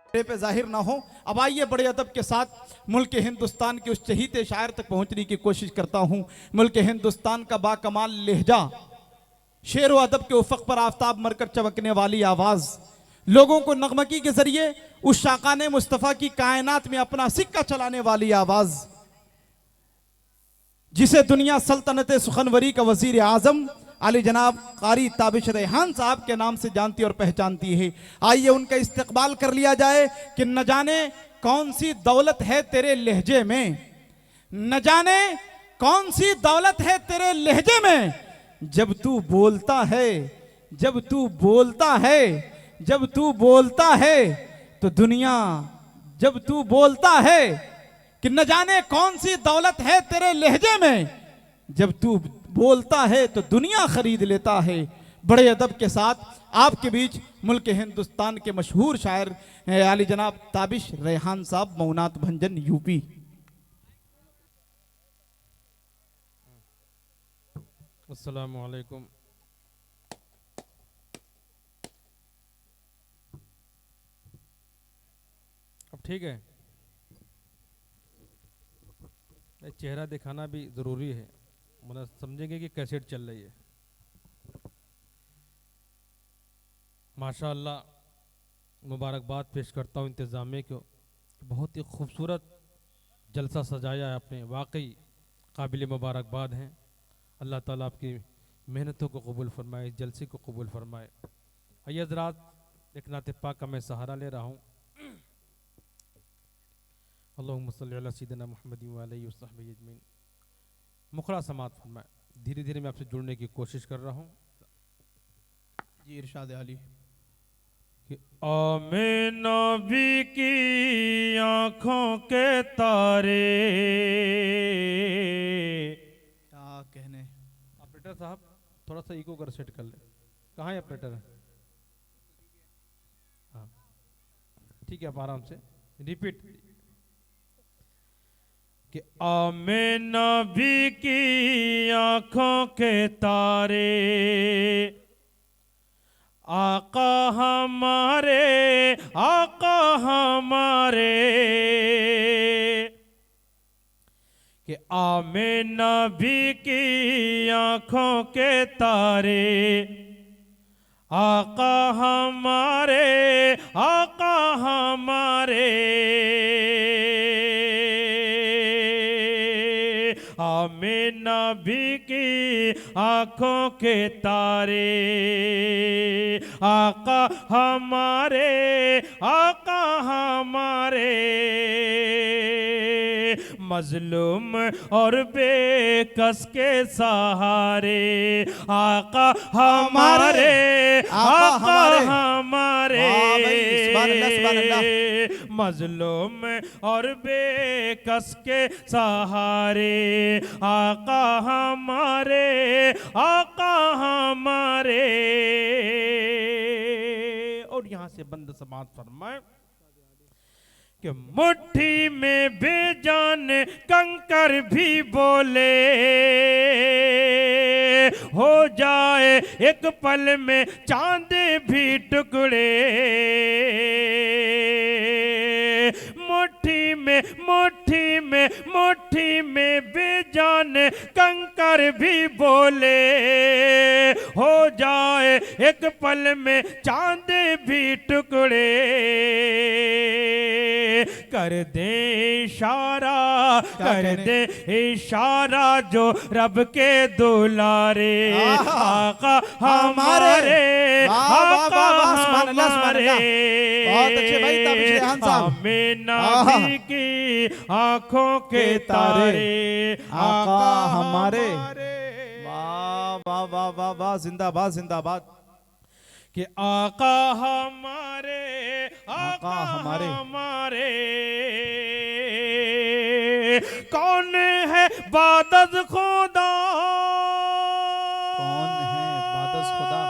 पे जाहिर ना हो। अब आइए बड़े अदब के साथ मुल्क हिंदुस्तान के उस चहीते शायर तक पहुंचने की कोशिश करता हूं। मुल्क हिंदुस्तान का बाकमाल लहजा, शेर व अदब के उफक पर आफताब मरकर चमकने वाली आवाज, लोगों को नगमगी के जरिए उस शाकाने मुस्तफ़ा की कायनात में अपना सिक्का चलाने वाली आवाज, जिसे दुनिया सल्तनत सुखनवरी का वजीर आजम आली जनाब कारी ताबिश रेहान साहब के नाम से जानती और पहचानती है। आइए उनका इस्तकबाल कर लिया जाए कि न जाने कौन सी दौलत है तेरे लहजे में, न जाने कौन सी दौलत है तेरे लहजे में, जब तू बोलता है, जब तू बोलता है, जब तू बोलता है तो दुनिया, जब तू बोलता है कि न जाने कौन सी दौलत है तेरे लहजे में, जब तू बोलता है तो दुनिया खरीद लेता है। बड़े अदब के साथ आपके बीच मुल्क हिंदुस्तान के मशहूर शायर आली जनाब ताबिश रेहान साहब, मौनात भंजन, यूपी। अस्सलामु अलैकुम। अब ठीक है, चेहरा दिखाना भी ज़रूरी है, मतलब समझेंगे कि कैसेट चल रही है। माशाअल्लाह, मुबारकबाद पेश करता हूँ इंतज़ामिया को, बहुत ही खूबसूरत जलसा सजाया है आपने, वाकई काबिल मुबारकबाद हैं। अल्लाह ताला आपकी मेहनतों को कबूल फरमाए, जलसे को कबूल फरमाए। आइए हज़रात, एक नाते पाक का मैं सहारा ले रहा हूँ। अल्लाहुम्मा सल्ली अला सय्यिदिना मुहम्मद व आलिहि व सहबिहि अजमईन। मुखरा समात फरमाए। धीरे धीरे मैं आपसे जुड़ने की कोशिश कर रहा हूँ। जी इरशाद आली कि आमे नबी की आँखों के तारे, क्या कहने। ऑपरेटर साहब थोड़ा सा इको कर सेट कर ले। कहाँ है ऑपरेटर? हाँ ठीक है, आप आराम से रिपीट कि आमे नबी की आँखों के तारे, आका हमारे, आका हमारे, कि आमे नबी की आँखों के तारे, आका हमारे, आका हमारे, आमे नबी की आँखों के तारे, आका हमारे, आका हमारे, मजलूम और बेकस के सहारे, आका हमारे, आका हमारे, मजलूम और बेकस के सहारे, आका हमारे, आका हमारे। और यहाँ से बंद समात फरमाए कि मुट्ठी में बेजान कंकर भी बोले, हो जाए एक पल में चांद भी टुकड़े, मुट्ठी में, मुट्ठी में, मुट्ठी में बेजान कंकर भी बोले, हो जाए एक पल में चांद भी टुकड़े, कर दे इशारा, कर दे इशारा जो रब के दुलारे, आका हमारे, आका हमारे, बहुत अच्छे भाई ताबिश रेहान साहब। आमे नबी की आँखों के तारे, आका हमारे। वाह वाह वाह वाह वाह, जिंदाबाद जिंदाबाद। कि आका हमारे, आका हमारे, हमारे, कौन है बादज खुदा, कौन है बादज खुदा,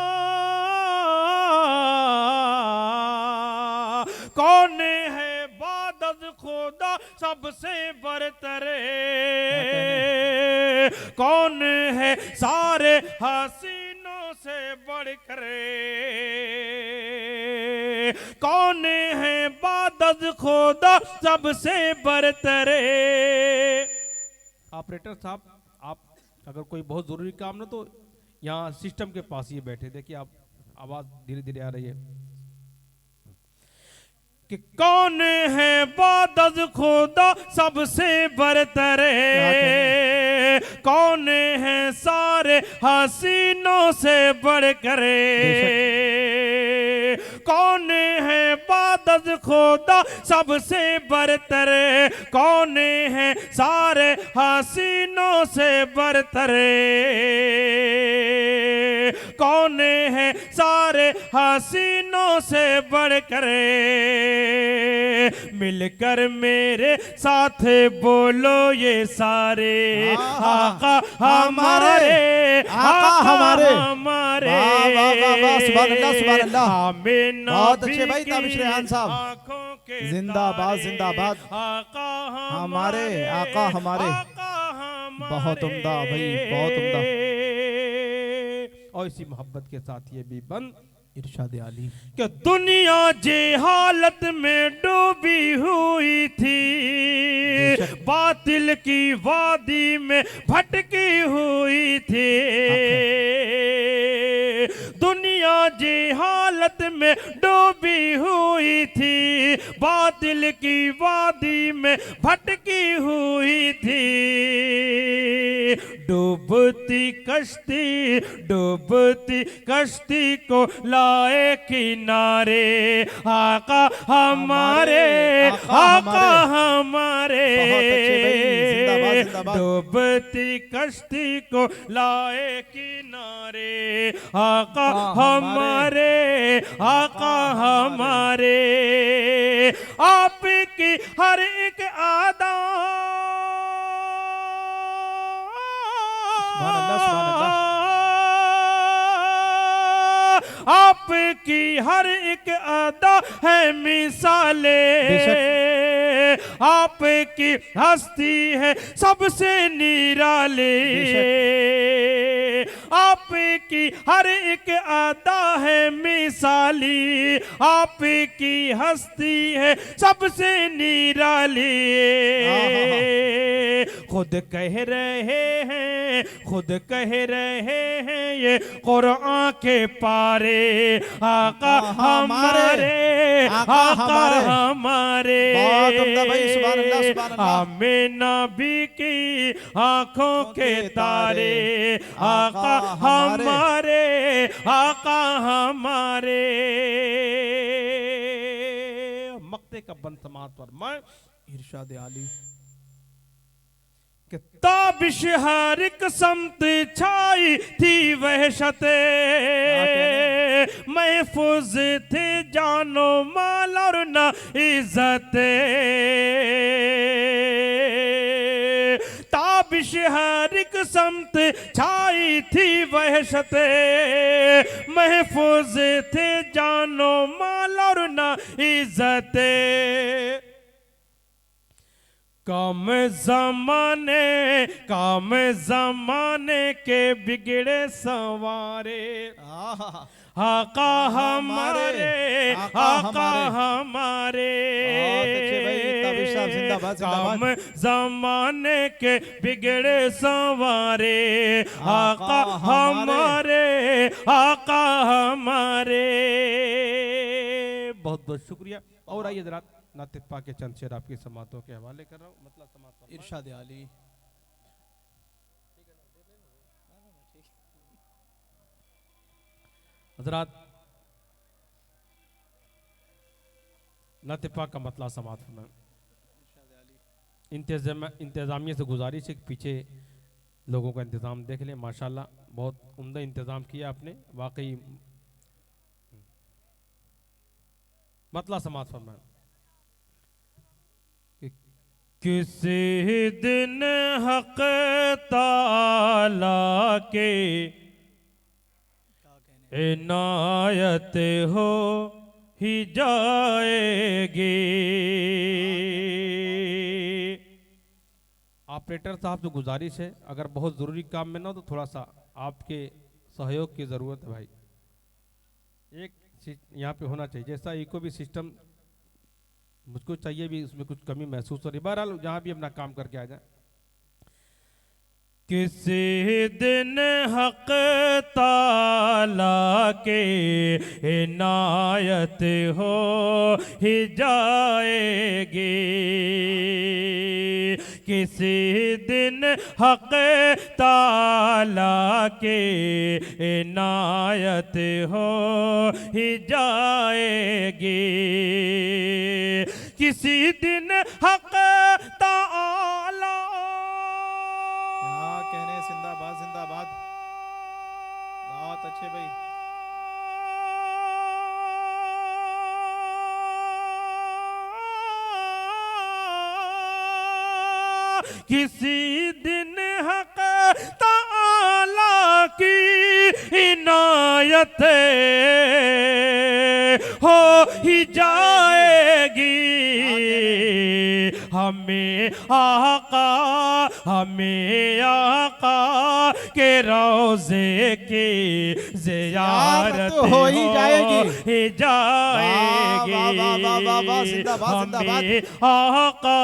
कौन है बादज खुदा सबसे बरतरे, कौन है सारे हसीनों से बढ़कर, कौन है बाद अज खुदा सबसे बरतरे। ऑपरेटर साहब, आप अगर कोई बहुत ज़रूरी काम ना तो यहाँ सिस्टम के पास ही बैठे, देखिए आप आवाज़ धीरे धीरे आ रही है कि कौन है बादज खुदा सबसे बरतरे, कौन है सारे हसीनों से बढ़कर, कौन है बादज खुदा सबसे बरतर, कौन है सारे हसीनों से बरतर, कौन है सारे हसीनों से बढ़कर। मिलकर मेरे साथ बोलो ये सारे, आका हमारे, आका हमारे, हमारे। सुभान अल्लाह, सुभान अल्लाह। बहुत अच्छे भाई ताबिश रेहान साहब, जिंदाबाद जिंदाबाद। हमारे आका हमारे, बहुत उम्दा भाई, बहुत उम्दा। और इसी मोहब्बत के साथ ये भी बंद इरशाद आली कि दुनिया जे हालत में डूबी हुई थी, बातिल की वादी में भटकी हुई थी, दुनिया जे हालत में डूबी हुई थी, बातिल की वादी में भटकी हुई थी। डूबती कश्ती को लाए किनारे, आका हमारे, आका हमारे। डूबती कश्ती को लाए किनारे, आका हमारे, आका हमारे। आपकी हर एक आदा, आपकी हर एक अदा है मिसाले, आपकी हस्ती है सबसे निराले, आपकी हर एक अदा है मिसाली, आपकी हस्ती है सबसे निराली। खुद कह रहे हैं, खुद कह रहे हैं ये कुरान के पारे, आका हमारे, आका हमारे। हमें नबी की आंखों के तारे, आका हमारे, आका हमारे। मक्ते का बंद समात पर मैं इरशाद आली कि ताबिश हर एक समत छाई थी वहशत, महफूज थे जानो माल और ना इज्जत। ताबिश हर एक समत छाई थी वहशत, महफूज थे जानो माल और ना इज्जत। काम जमाने के बिगड़े सवारे, आका हमारे, आका हमारे। काम जमाने के बिगड़े सवारे, आका हमारे, आका हमारे। बहुत बहुत शुक्रिया। और आइए जरा नातिक पाक के चंद शेर आपकी समातों के हवाले कर रहा हूँ। मतलब समात इरशाद आली हजरात, नातिक पाक का मतलब समात फरमाएं। इंतजामिया से गुजारिश है कि पीछे लोगों का इंतज़ाम देख लें। माशाल्लाह बहुत उम्दा इंतज़ाम किया आपने, वाकई। मतलब समात फरमाएं। किसी दिन हक ताला के इनायत हो ही जाएगी। ऑपरेटर साहब से गुजारिश है, अगर बहुत ज़रूरी काम में ना तो थोड़ा सा आपके सहयोग की ज़रूरत है भाई। एक यहाँ पे होना चाहिए, जैसा इको भी सिस्टम मुझको जिसको चाहिए भी उसमें कुछ कमी महसूस हो रही है। बहरहाल जहाँ भी अपना काम करके आ जाए। किसी दिन हक ताला के इनायत हो ही जाएगी, किसी दिन हक ताला के इनायत हो ही जाएगी, किसी दिन हक ताला। कहने जिंदाबाद जिंदाबाद, बहुत अच्छे भाई। किसी दिन हक ताला की इनायत हो ही जाएगी, हमें आका के रोज़े की ज़ियारत हो ही जाएगी, ही जाएगी, हमें आका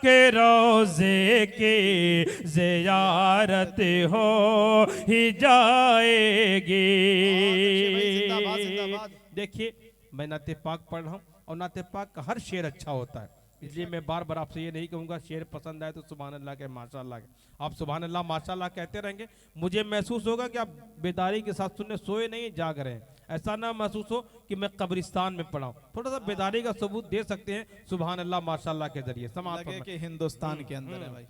के रोज़े की ज़ियारत हो ही जाएगी। देखिए मैं नाते पाक पढ़ रहा हूँ और नाते पाक का हर शेर अच्छा होता है, इसलिए मैं बार बार आपसे ये नहीं कहूँगा शेर पसंद आए तो सुभान अल्लाह के माशाअल्लाह के, आप सुभान अल्लाह माशाअल्लाह कहते रहेंगे, मुझे महसूस होगा कि आप बेदारी के साथ सुनने सोए नहीं जाग रहे हैं, ऐसा ना महसूस हो कि मैं कब्रिस्तान में पड़ा हूँ। थोड़ा सा बेदारी का सबूत दे सकते हैं सुभान अल्लाह माशाअल्लाह के जरिए। समाप्त कि हिंदुस्तान के अंदर है भाई,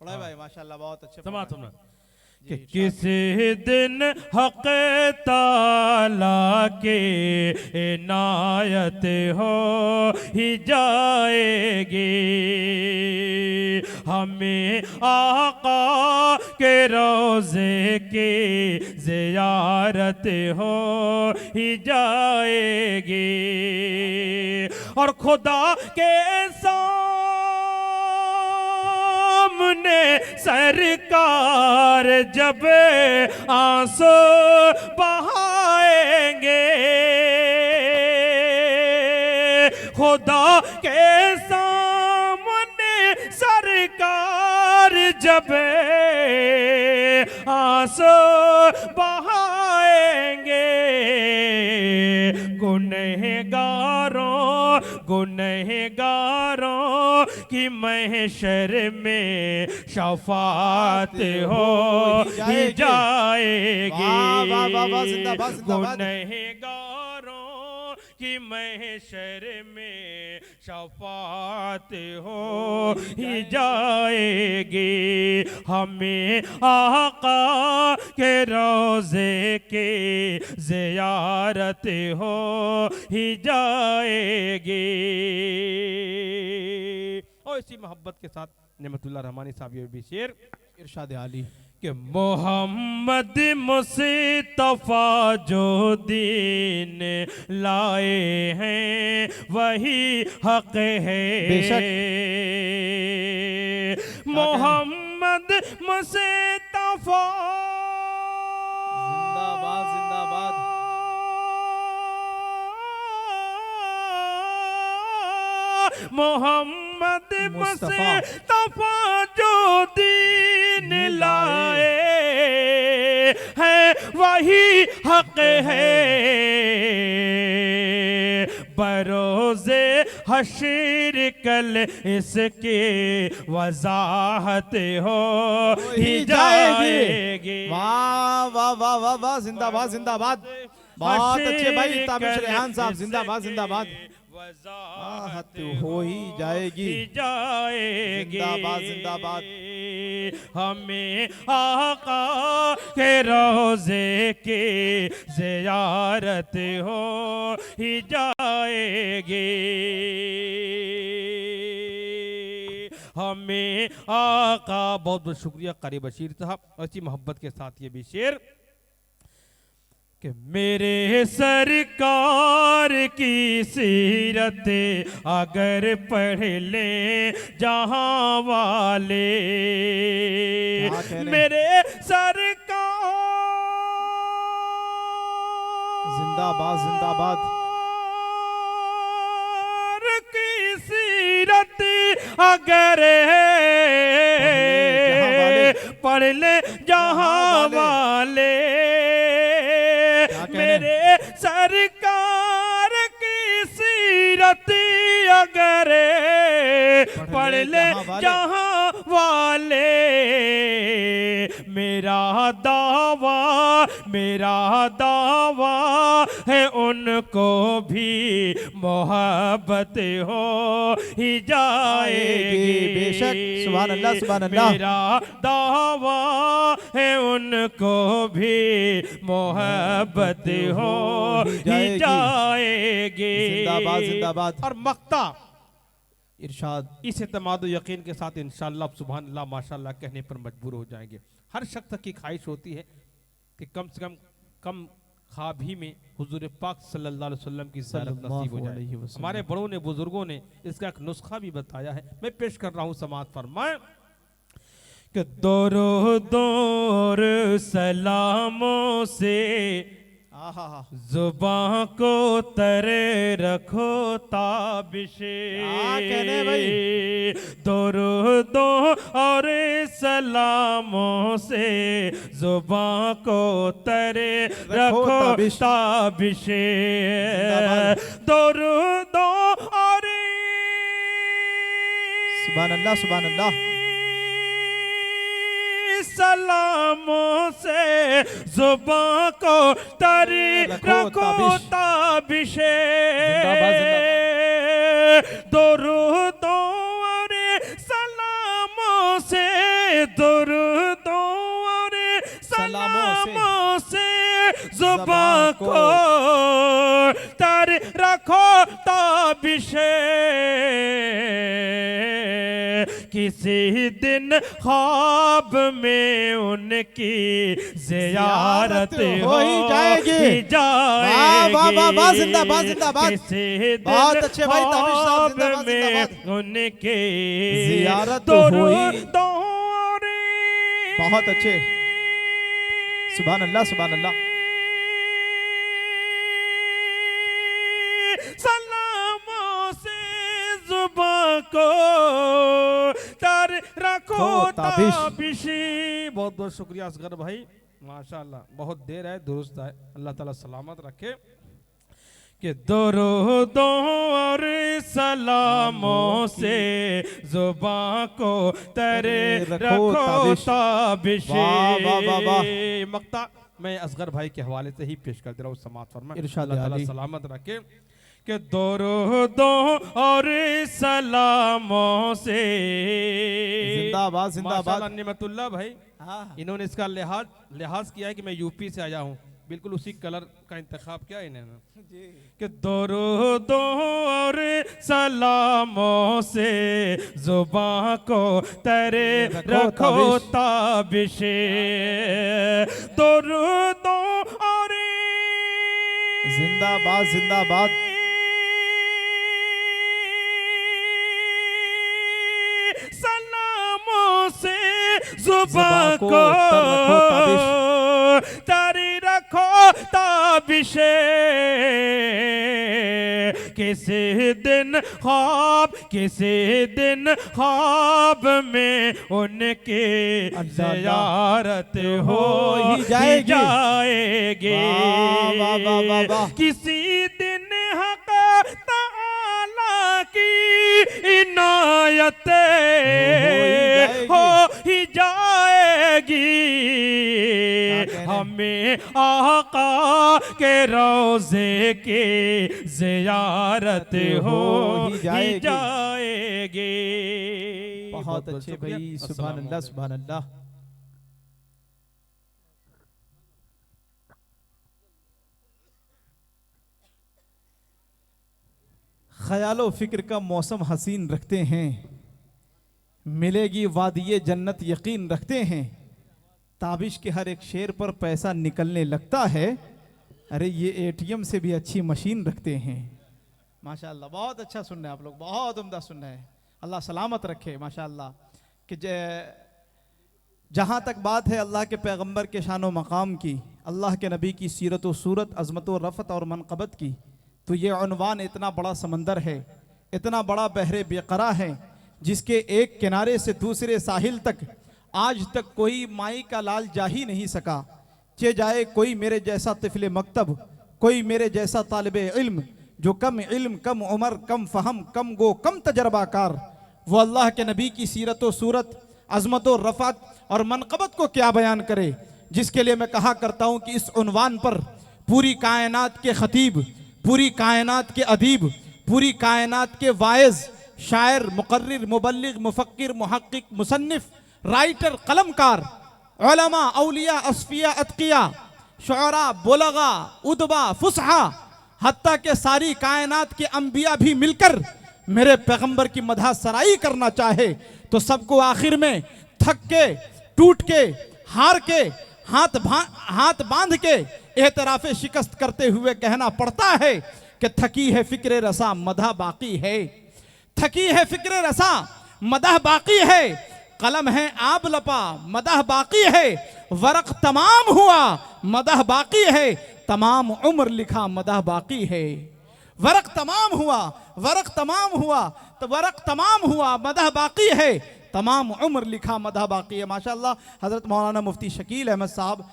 पढ़ा भाई माशाअल्लाह बहुत अच्छे। समाप्त होना कि किसी दिन हक ताला के इनायत हो ही जाएगी, हमें आका के रोज़े की ज़ियारत हो ही जाएगी, और खुदा के सामने सरकार जब आंसू बहाएंगे, खुदा के सामने सरकार जब आंसू बहाएंगे, गुनहगारों की महशर में शफात हो ही जाएगी, गुनहगारों की महशर में शफात हो ही जाएगी, हमें आका के रोज़े की ज़ियारत हो ही जाएगी। और इसी मोहब्बत के साथ नेमतुल्लाह रहमानी साहब ये भी शेर इरशाद आली कि मोहम्मद मुस्तफा जो दीन लाए हैं वही हक है, बेशक मोहम्मद मुस्तफा जिंदाबाद जिंदाबाद, मोहम्मद मुस्तफा जो दीन लाए हैं वही हक है, बरोज़े हश्र कल इसकी वजाहत हो ही जाएगी। वाह वाह वाह वाह वाह, जिंदाबाद जिंदाबाद, बहुत अच्छे भाई ताबिश रेहान साहब, जिंदाबाद जिंदाबाद, वजाहत हो ही जाएगी, जिंदाबाद जिंदाबाद, हमें आका के रोज़े की ज़ियारत हो ही जाएगी, हमें आका। बहुत बहुत शुक्रिया कारी बशीर साहब। और इसी मोहब्बत के साथ ये भी शेर कि मेरे सरकार की सीरत अगर पढ़ ले जहां वाले, मेरे सरकार जिंदाबाद जिंदाबाद की अगर पढ़ ले जहां वाले मेरे सरकार की सीरत अगर पढ़ ले जहां वाले मेरा दावा है उनको भी मोहब्बत हो ही जाएगी। बेशक, सुभान अल्लाह सुभान अल्लाह। मेरा दावा है उनको भी मोहब्बत हो ही जाएगी। जिंदाबाद जिंदाबाद। और मक्ता इरशाद इस एतमाद यकीन के साथ इंशाअल्लाह सुभान अल्लाह माशाअल्लाह कहने पर मजबूर हो जाएंगे। हर शख्स की ख्वाहिश होती है कि कम से कम ख्वाब ही में हुजूर पाक सल्लल्लाहु अलैहि वसल्लम की ज़ियारत नसीब हो जाए। हमारे बड़ों ने बुजुर्गों ने इसका एक नुस्खा भी बताया है, मैं पेश कर रहा हूँ, समाअत फरमाएं कि दौरो दौर सलामों से जुबां को तरे रखो ताबिशे दो और सलामों से जुबां को तरे रखो ताबिशे दो और सुभान अल्लाह सुभान अल्लाह। सलामों से जुबां को तरी रखो ताबिशे दुरूदों और सलामों से दुरूदों और सलामों से जुबां को तरी रखो ताबिशे किसी दिन ख्वाब में उनकी ज़ियारत हो ही जाएगी। जिंदाबाद जिंदाबाद। बहुत अच्छे भाई ताबिश साहब, जिंदाबाद जिंदाबाद। उनके ज़ियारत हुई, बहुत अच्छे, सुभान अल्लाह सुभान अल्लाह। सलामों से जुबां को तर रखो ताबिशी। बहुत बहुत शुक्रिया असगर भाई, माशाअल्लाह बहुत देर है, दुरुस्त है, अल्लाह ताला सलामत रखे। कि दुरूदों और सलामों से जुबां को तरे रखो ताबिशी। मक्ता मैं असगर भाई के हवाले से ही पेश कर दे रहा हूँ, समाअत फरमाएं, अल्लाह ताला सलामत रखे। कि दुरूदों और सलामों से जिंदाबाद जिंदाबाद। निमतुल्लाह भाई इन्होंने इसका लिहाज किया है कि मैं यूपी से आया हूँ, बिल्कुल उसी कलर का इंतखाब किया इन्होंने। कि दुरूदों और सलामों से जुबां को तरे रखो ताबिशे दुरूदों और जिंदाबाद जिंदाबाद। से जुबां को तारी रखो ताबिशे किसी दिन ख्वाब में उनकी ज़ियारत हो ही जाएगी। किसी दिन हक़ तआला की इनायत हो ही जाएगी। हमें आका के रोज़े की ज़ियारत हो ही जाएगी। बहुत अच्छे भाई, सुभान अल्लाह सुभान अल्लाह। ख्यालो फिक्र का मौसम हसीन रखते हैं, मिलेगी वादिये जन्नत यकीन रखते हैं। ताबिश के हर एक शेर पर पैसा निकलने लगता है, अरे ये एटीएम से भी अच्छी मशीन रखते हैं। माशाअल्लाह बहुत अच्छा सुन रहे हैं आप लोग, बहुत उम्दा सुन रहे हैं, अल्लाह सलामत रखे माशाअल्लाह। कि जहाँ तक बात है अल्लाह के पैगंबर के शान व मकाम की, अल्लाह के नबी की सीरत व सूरत, अज़मत व रफ़त और मनक़बत की, तो ये उन्वान इतना बड़ा समंदर है, इतना बड़ा बहरे बेक़रा है जिसके एक किनारे से दूसरे साहिल तक आज तक कोई माई का लाल जा ही नहीं सका। चे जाए कोई मेरे जैसा तिफले मकतब, कोई मेरे जैसा तालिबे इल्म, जो कम इल्म, कम उमर, कम फहम, कम गो, कम तजर्बाकार, वो अल्लाह के नबी की सीरत व सूरत, अजमत व रफ़त और मनक़बत को क्या बयान करे, जिसके लिए मैं कहा करता हूँ कि इस उन्वान पर पूरी कायनात के खतीब, पूरी कायनात के अदीब, पूरी कायनात के वाइज, शायर, मुकर्रिर, मुबल्लिग, मुफक्किर, मुहक्किक, मुसन्निफ, राइटर, कलमकार, उलमा, औलिया, अस्फिया, अतकिया, शुअरा, बुलगा, उदबा, फुसहा, हत्ता के सारी कायनात के अंबिया भी मिलकर मेरे पैगंबर की मदह सराई करना चाहे तो सबको आखिर में थक के, टूट के, हार के, हाथ बांध के एतराफ़ शिकस्त करते हुए कहना पड़ता है कि थकी है फिक्र रसा मदह बाकी है, थकी है फिक्र रसा मदह बाकी है, कलम है आब लपा मदह बाकी है, वरक तमाम हुआ मदह बाकी है, तमाम उम्र लिखा मदह बाकी है। वरक तमाम हुआ, वरक तमाम हुआ, तो वरक तमाम हुआ मदह बाकी है, तमाम उम्र लिखा मदह बाकी है। माशाअल्लाह हज़रत मौलाना मुफ्ती शकील अहमद साहब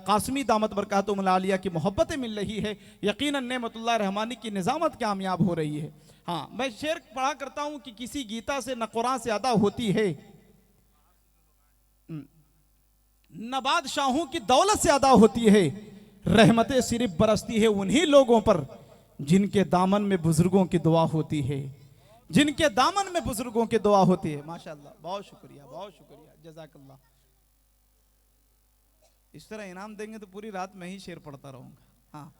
कासमी दामत बरकातुहुल आलिया की मोहब्बतें मिल रही है। यकीनन नेमतुल्लाह रहमानी की निज़ामत कामयाब हो रही है। हाँ, मैं शेर पढ़ा करता हूँ कि किसी गीता से न कुरान से अदा होती है, न बादशाहों की दौलत से अदा होती है, रहमतें सिर्फ बरसती है उन्हीं लोगों पर जिनके दामन में बुजुर्गों की दुआ होती है, जिनके दामन में बुजुर्गों की दुआ होती है। माशाअल्लाह, बहुत शुक्रिया, बहुत शुक्रिया, जज़ाकल्लाह। इस तरह इनाम देंगे तो पूरी रात में ही शेर पढ़ता रहूंगा। हाँ,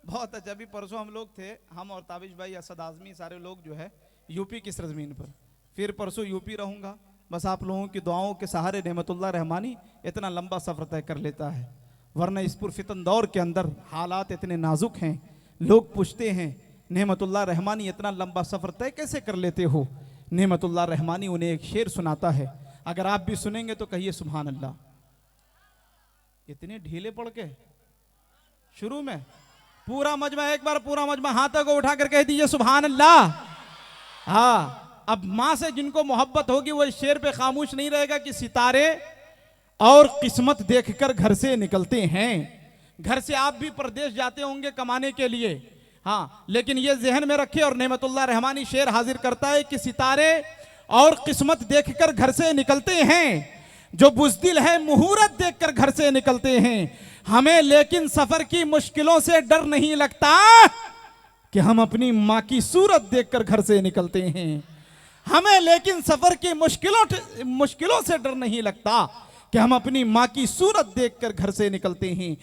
बहुत अच्छा। अभी परसों हम लोग थे, हम और ताबिश भाई, असद आजमी, सारे लोग जो है यूपी की सरजमीन पर, फिर परसों यूपी रहूंगा। बस आप लोगों की दुआओं के सहारे नेमतुल्लाह रहमानी इतना लंबा सफ़र तय कर लेता है, वरना इस पुरफितन दौर के अंदर हालात इतने नाजुक हैं। लोग पूछते हैं नेमतुल्लाह रहमानी इतना लंबा सफ़र तय कैसे कर लेते हो। नेमतुल्लाह रहमानी उन्हें एक शेर सुनाता है, अगर आप भी सुनेंगे तो कहिए सुभान अल्लाह। इतने ढीले पड़ के शुरू में पूरा मजमा, एक बार पूरा मजमा हाथों को उठा कर कह दीजिए सुभान अल्लाह। हाँ, अब माँ से जिनको मोहब्बत होगी वो इस शेर पे खामोश नहीं रहेगा कि सितारे और किस्मत देखकर घर से निकलते हैं। घर से आप भी प्रदेश जाते होंगे कमाने के लिए, हाँ, लेकिन ये जहन में रखिए। और नेमतुल्लाह रहमानी शेर हाजिर करता है कि सितारे और किस्मत देखकर घर से निकलते हैं, जो बुज़दिल है मुहूर्त देखकर घर से निकलते हैं। हमें लेकिन सफर की मुश्किलों से डर नहीं लगता कि हम अपनी माँ की सूरत देखकर घर से निकलते हैं। हमें लेकिन सफर की मुश्किलों से डर नहीं लगता कि हम अपनी माँ की सूरत देखकर घर से निकलते हैं।